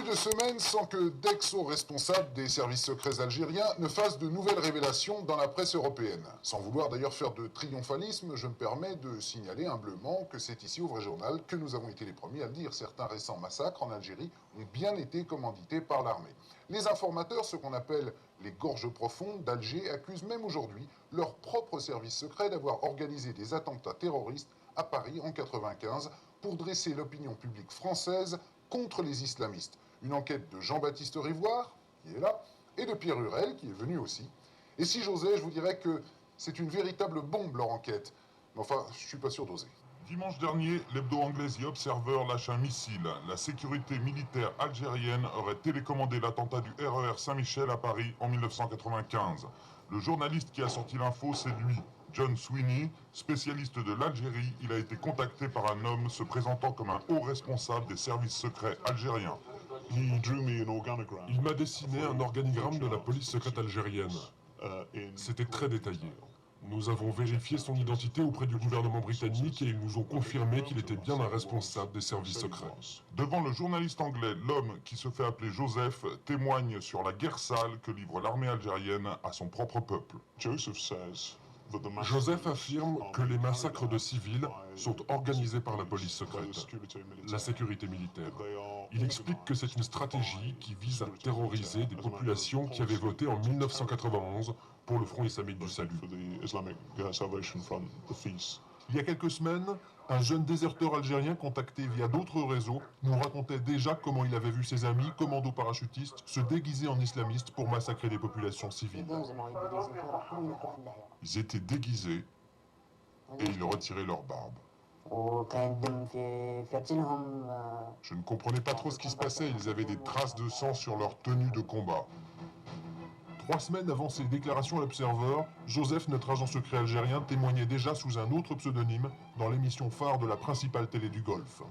Plus de semaines sans que d'ex-hauts-responsables des services secrets algériens ne fassent de nouvelles révélations dans la presse européenne. Sans vouloir d'ailleurs faire de triomphalisme, je me permets de signaler humblement que c'est ici au Vrai Journal que nous avons été les premiers à le dire. Certains récents massacres en Algérie ont bien été commandités par l'armée. Les informateurs, ce qu'on appelle les gorges profondes d'Alger, accusent même aujourd'hui leur propre service secret d'avoir organisé des attentats terroristes à Paris en 1995 pour dresser l'opinion publique française contre les islamistes. Une enquête de Jean-Baptiste Rivoire, qui est là, et de Pierre Hurel, qui est venu aussi. Et si j'osais, je vous dirais que c'est une véritable bombe, leur enquête. Mais enfin, je suis pas sûr d'oser. Dimanche dernier, l'hebdo anglais The Observer lâche un missile. La sécurité militaire algérienne aurait télécommandé l'attentat du RER Saint-Michel à Paris en 1995. Le journaliste qui a sorti l'info, c'est lui, John Sweeney, spécialiste de l'Algérie. Il a été contacté par un homme se présentant comme un haut responsable des services secrets algériens. Il m'a dessiné un organigramme de la police secrète algérienne. C'était très détaillé. Nous avons vérifié son identité auprès du gouvernement britannique et ils nous ont confirmé qu'il était bien un responsable des services secrets. Devant le journaliste anglais, l'homme qui se fait appeler Joseph témoigne sur la guerre sale que livre l'armée algérienne à son propre peuple. Joseph affirme que les massacres de civils sont organisés par la police secrète, la sécurité militaire. Il explique que c'est une stratégie qui vise à terroriser des populations qui avaient voté en 1991 pour le Front islamique du salut. Il y a quelques semaines, un jeune déserteur algérien contacté via d'autres réseaux nous racontait déjà comment il avait vu ses amis, commandos parachutistes, se déguiser en islamistes pour massacrer des populations civiles. Ils étaient déguisés et ils retiraient leur barbe. Je ne comprenais pas trop ce qui se passait, ils avaient des traces de sang sur leur tenue de combat. 3 semaines avant ses déclarations à l'Observer, Joseph, notre agent secret algérien, témoignait déjà sous un autre pseudonyme dans l'émission phare de la principale télé du Golfe.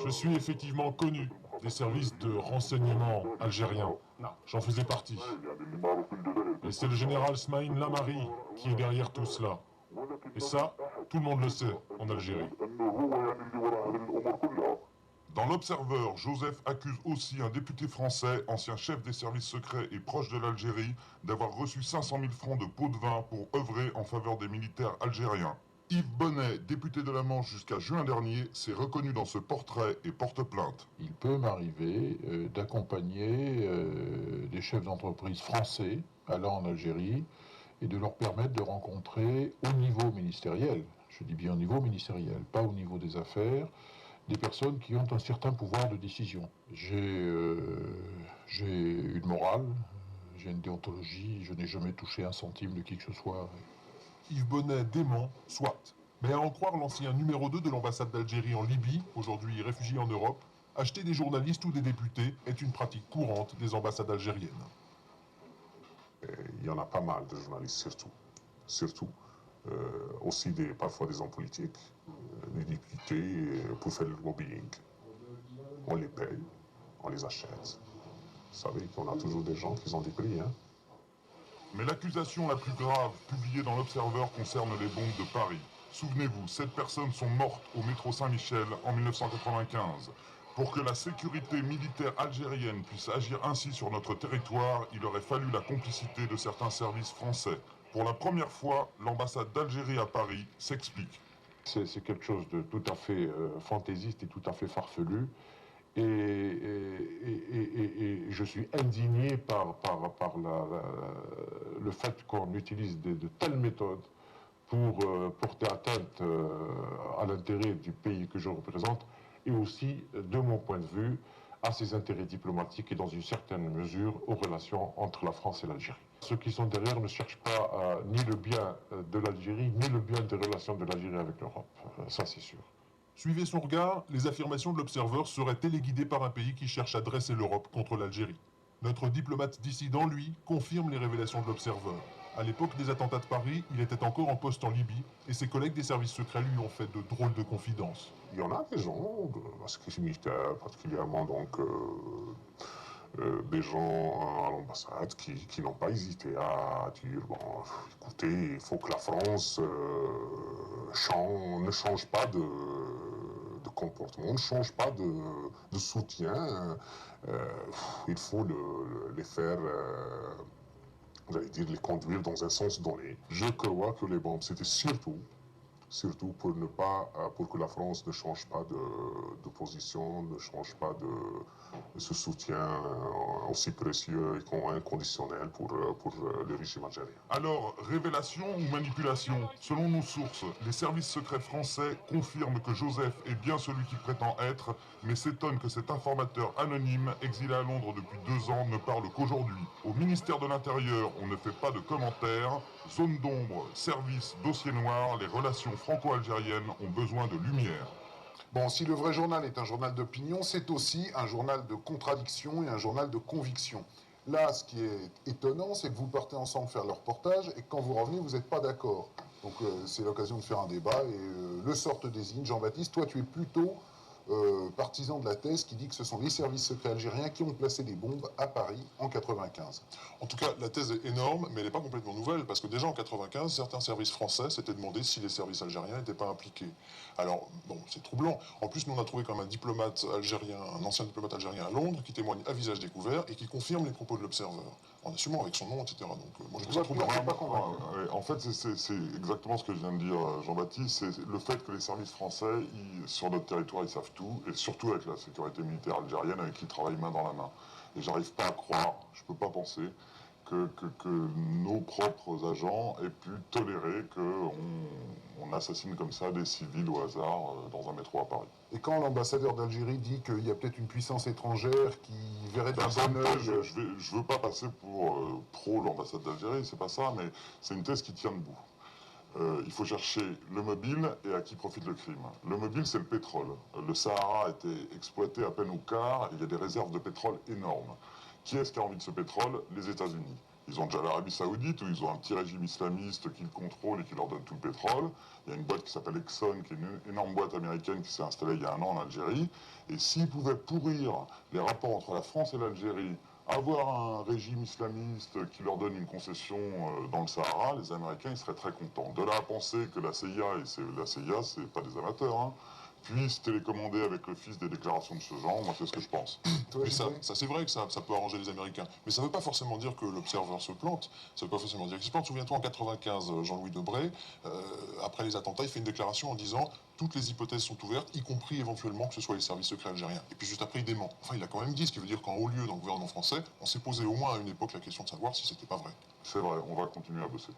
Je suis effectivement connu des services de renseignement algériens. J'en faisais partie. Et c'est le général Smaïn Lamari qui est derrière tout cela. Et ça, tout le monde le sait en Algérie. Dans l'Observer, Joseph accuse aussi un député français, ancien chef des services secrets et proche de l'Algérie, d'avoir reçu 500 000 francs de pots de vin pour œuvrer en faveur des militaires algériens. Yves Bonnet, député de la Manche jusqu'à juin dernier, s'est reconnu dans ce portrait et porte plainte. Il peut m'arriver d'accompagner des chefs d'entreprise français allant en Algérie et de leur permettre de rencontrer au niveau ministériel, je dis bien au niveau ministériel, pas au niveau des affaires, des personnes qui ont un certain pouvoir de décision. J'ai une morale, j'ai une déontologie, je n'ai jamais touché un centime de qui que ce soit. Yves Bonnet dément, soit. Mais à en croire l'ancien numéro 2 de l'ambassade d'Algérie en Libye, aujourd'hui réfugié en Europe, acheter des journalistes ou des députés est une pratique courante des ambassades algériennes. Il y en a pas mal de journalistes, surtout. Aussi parfois des hommes politiques, des députés, pour faire le lobbying. On les paye, on les achète. Vous savez qu'on a toujours des gens qui ont des prix, hein. Mais l'accusation la plus grave, publiée dans l'Observer, concerne les bombes de Paris. Souvenez-vous, 7 personnes sont mortes au métro Saint-Michel en 1995. Pour que la sécurité militaire algérienne puisse agir ainsi sur notre territoire, il aurait fallu la complicité de certains services français. Pour la première fois, l'ambassade d'Algérie à Paris s'explique. C'est quelque chose de tout à fait fantaisiste et tout à fait farfelu. Et je suis indigné par le fait qu'on utilise de telles méthodes pour porter atteinte à l'intérêt du pays que je représente et aussi, de mon point de vue, à ses intérêts diplomatiques et dans une certaine mesure aux relations entre la France et l'Algérie. Ceux qui sont derrière ne cherchent pas ni le bien de l'Algérie, ni le bien des relations de l'Algérie avec l'Europe. Ça, c'est sûr. Suivez son regard, les affirmations de l'Observer seraient téléguidées par un pays qui cherche à dresser l'Europe contre l'Algérie. Notre diplomate dissident, lui, confirme les révélations de l'Observer. À l'époque des attentats de Paris, il était encore en poste en Libye et ses collègues des services secrets lui ont fait de drôles de confidences. Il y en a des gens de la sécurité militaire, particulièrement donc des gens à l'ambassade qui n'ont pas hésité à dire bon, écoutez, il faut que la France ne change pas de comportement, on ne change pas de soutien. Il faut les faire, j'allais dire, les conduire dans un sens donné. Je crois que les bombes, c'était surtout pour que la France ne change pas de position, ne change pas de ce soutien aussi précieux et inconditionnel pour le régime algérien. Alors, révélation ou manipulation? Selon nos sources, les services secrets français confirment que Joseph est bien celui qu'il prétend être, mais s'étonnent que cet informateur anonyme, exilé à Londres depuis 2 ans, ne parle qu'aujourd'hui. Au ministère de l'Intérieur, on ne fait pas de commentaires. Zone d'ombre, service, dossier noir, les relations franco-algériennes ont besoin de lumière. Bon, si le vrai journal est un journal d'opinion, c'est aussi un journal de contradiction et un journal de conviction. Là, ce qui est étonnant, c'est que vous partez ensemble faire le reportage et que quand vous revenez, vous n'êtes pas d'accord. Donc c'est l'occasion de faire un débat et le sort te désigne. Jean-Baptiste, toi tu es plutôt partisan de la thèse qui dit que ce sont les services secrets algériens qui ont placé des bombes à Paris en 95. En tout cas, la thèse est énorme, mais elle n'est pas complètement nouvelle, parce que déjà en 95, certains services français s'étaient demandé si les services algériens n'étaient pas impliqués. Alors, bon, c'est troublant. En plus, nous, on a trouvé quand même un diplomate algérien, un ancien diplomate algérien à Londres, qui témoigne à visage découvert et qui confirme les propos de l'Observer, en assumant avec son nom, etc. Donc, moi, je trouve ça troublant. En fait, c'est exactement ce que je viens de dire, Jean-Baptiste. C'est le fait que les services français, sur notre territoire, ils savent tout, et surtout avec la sécurité militaire algérienne, avec qui ils travaillent main dans la main. Et j'arrive pas à croire, je peux pas penser, que nos propres agents aient pu tolérer qu'on assassine comme ça des civils au hasard dans un métro à Paris. Et quand l'ambassadeur d'Algérie dit qu'il y a peut-être une puissance étrangère qui verrait d'un bon œil... Je veux pas passer pour pro l'ambassade d'Algérie, c'est pas ça, mais c'est une thèse qui tient debout. Il faut chercher le mobile et à qui profite le crime. Le mobile, c'est le pétrole. Le Sahara a été exploité à peine au quart, et il y a des réserves de pétrole énormes. Qui est-ce qui a envie de ce pétrole? Les États-Unis. Ils ont déjà l'Arabie Saoudite, où ils ont un petit régime islamiste qui le contrôle et qui leur donne tout le pétrole. Il y a une boîte qui s'appelle Exxon, qui est une énorme boîte américaine qui s'est installée il y a 1 an en Algérie. Et s'ils pouvaient pourrir les rapports entre la France et l'Algérie, avoir un régime islamiste qui leur donne une concession dans le Sahara, les Américains, ils seraient très contents. De là à penser que la CIA, et la CIA, c'est pas des amateurs, hein, puissent télécommander avec le fils des déclarations de ce genre, moi c'est ce que je pense. Mais ça c'est vrai que ça peut arranger les Américains. Mais ça ne veut pas forcément dire que l'Observer se plante. Ça ne veut pas forcément dire qu'il se plante. Souviens-toi, en 95, Jean-Louis Debré, après les attentats, il fait une déclaration en disant « Toutes les hypothèses sont ouvertes, y compris éventuellement que ce soit les services secrets algériens ». Et puis juste après, il dément. Enfin, il a quand même dit, ce qui veut dire qu'en haut lieu dans le gouvernement français, on s'est posé au moins à une époque la question de savoir si c'était pas vrai. C'est vrai, on va continuer à bosser.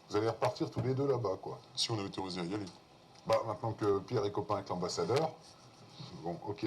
Vous allez repartir tous les deux là-bas, quoi. Si on avait autorisé à y aller. Bah, maintenant que Pierre est copain avec l'ambassadeur, bon, ok.